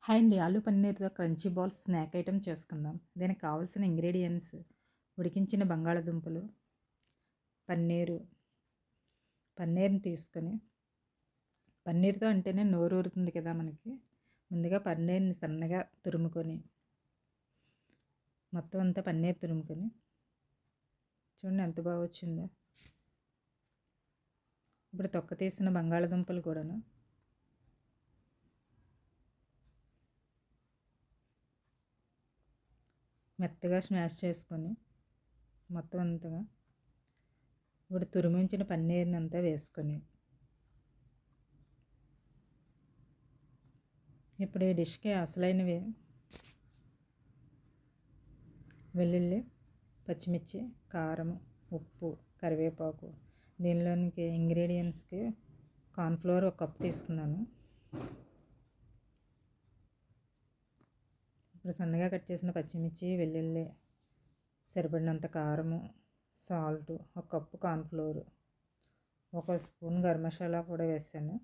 Hi అండి, ఆలు పన్నీర్తో crunchy balls snack item చేసుకుందాం. దీనికి కావాల్సిన ఇంగ్రీడియంట్స్: ఉడికించిన బంగాళదుంపలు, పన్నీర్ని తీసుకొని, పన్నీర్తో అంటేనే నోరు ఊరుతుంది కదా మనకి. ముందుగా పన్నీర్ని సన్నగా తురుముకొని, మొత్తం అంతా పన్నీర్ తురుముకొని, చూడండి ఎంత బాగా వచ్చిందో. ఇప్పుడు తొక్క తీసిన బంగాళదుంపలు కూడాను మెత్తగా స్మాష్ చేసుకొని, మొత్తం అంతగా ఇప్పుడు తురిమించిన పన్నీర్ని అంతా వేసుకొని, ఇప్పుడు ఈ డిష్కి అసలైనవి వెల్లుల్లి, పచ్చిమిర్చి, కారం, ఉప్పు, కరివేపాకు. దీనిలోనికి ఇంగ్రీడియంట్స్కి కార్న్ఫ్లోర్ 1 కప్ తీసుకున్నాను. ఇప్పుడు సన్నగా కట్ చేసిన పచ్చిమిర్చి, వెల్లుల్లి, సరిపడినంత కారము, salt, 1 cup cornflour, 1 spoon garam masala కూడా వేసాను.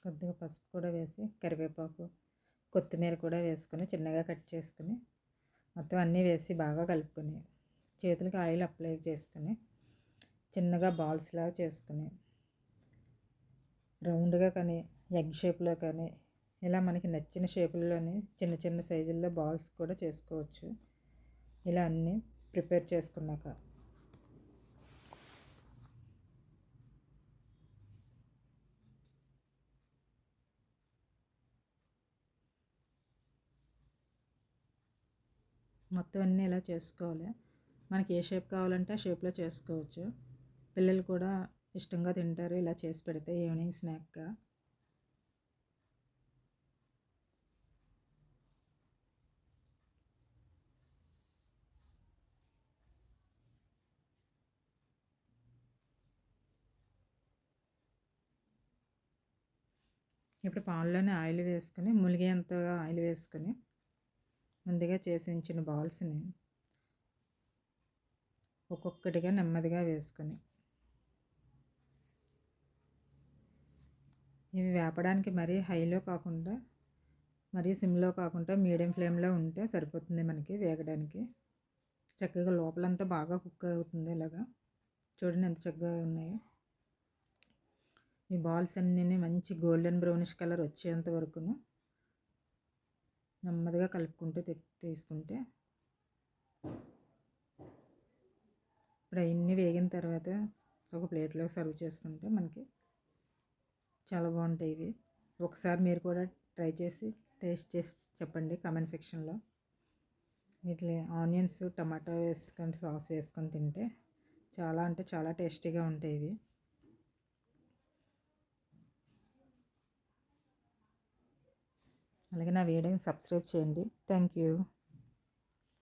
కొద్దిగా పసుపు కూడా వేసి, కరివేపాకు, కొత్తిమీర కూడా వేసుకొని చిన్నగా కట్ చేసుకుని, మొత్తం అన్నీ వేసి బాగా కలుపుకొని, చేతులకి ఆయిల్ అప్లై చేసుకుని, చిన్నగా బాల్స్ లాగా చేసుకుని, రౌండ్గా కానీ ఎగ్ షేప్లో కానీ ఇలా మనకి నచ్చిన షేపుల్లోని చిన్న చిన్న సైజుల్లో బాల్స్ కూడా చేసుకోవచ్చు. ఇలా అన్నీ ప్రిపేర్ చేసుకున్నాక మొత్తం అన్నీ ఇలా చేసుకోవాలి. మనకి ఏ షేప్ కావాలంటే ఆ షేప్లో చేసుకోవచ్చు. పిల్లలు కూడా ఇష్టంగా తింటారు ఇలా చేసి పెడితే ఈవినింగ్ స్నాక్గా. ఇప్పుడు పాన్లోనే ఆయిల్ వేసుకొని, ములిగేంతగా ఆయిల్ వేసుకొని, ముందుగా చేసి ఉంచిన బాల్స్ని ఒక్కొక్కటిగా నెమ్మదిగా వేసుకొని, ఇవి వేపడానికి మరీ హైలో కాకుండా, మరీ సిమ్లో కాకుండా మీడియం ఫ్లేమ్లో ఉంటే సరిపోతుంది మనకి వేగడానికి. చక్కగా లోపలంతా బాగా కుక్ అవుతుంది. ఇలాగా చూడండి ఎంత చక్కగా ఉన్నాయో. ఈ బాల్స్ అన్నీ మంచి గోల్డెన్ బ్రౌనిష్ కలర్ వచ్చేంత వరకును నెమ్మదిగా కలుపుకుంటూ తీసుకుంటే, ఇప్పుడు అవన్నీ వేగిన తర్వాత ఒక ప్లేట్లో సర్వ్ చేసుకుంటే మనకి చాలా బాగుంటాయి ఇవి. ఒకసారి మీరు కూడా ట్రై చేసి టేస్ట్ చేసి చెప్పండి కామెంట్ సెక్షన్లో. వీటిలో ఆనియన్స్, టమాటో వేసుకొని సాస్ వేసుకొని తింటే చాలా అంటే చాలా టేస్టీగా ఉంటాయి ఇవి. అలాగే నా వీడియోని సబ్స్క్రైబ్ చేయండి. Thank you.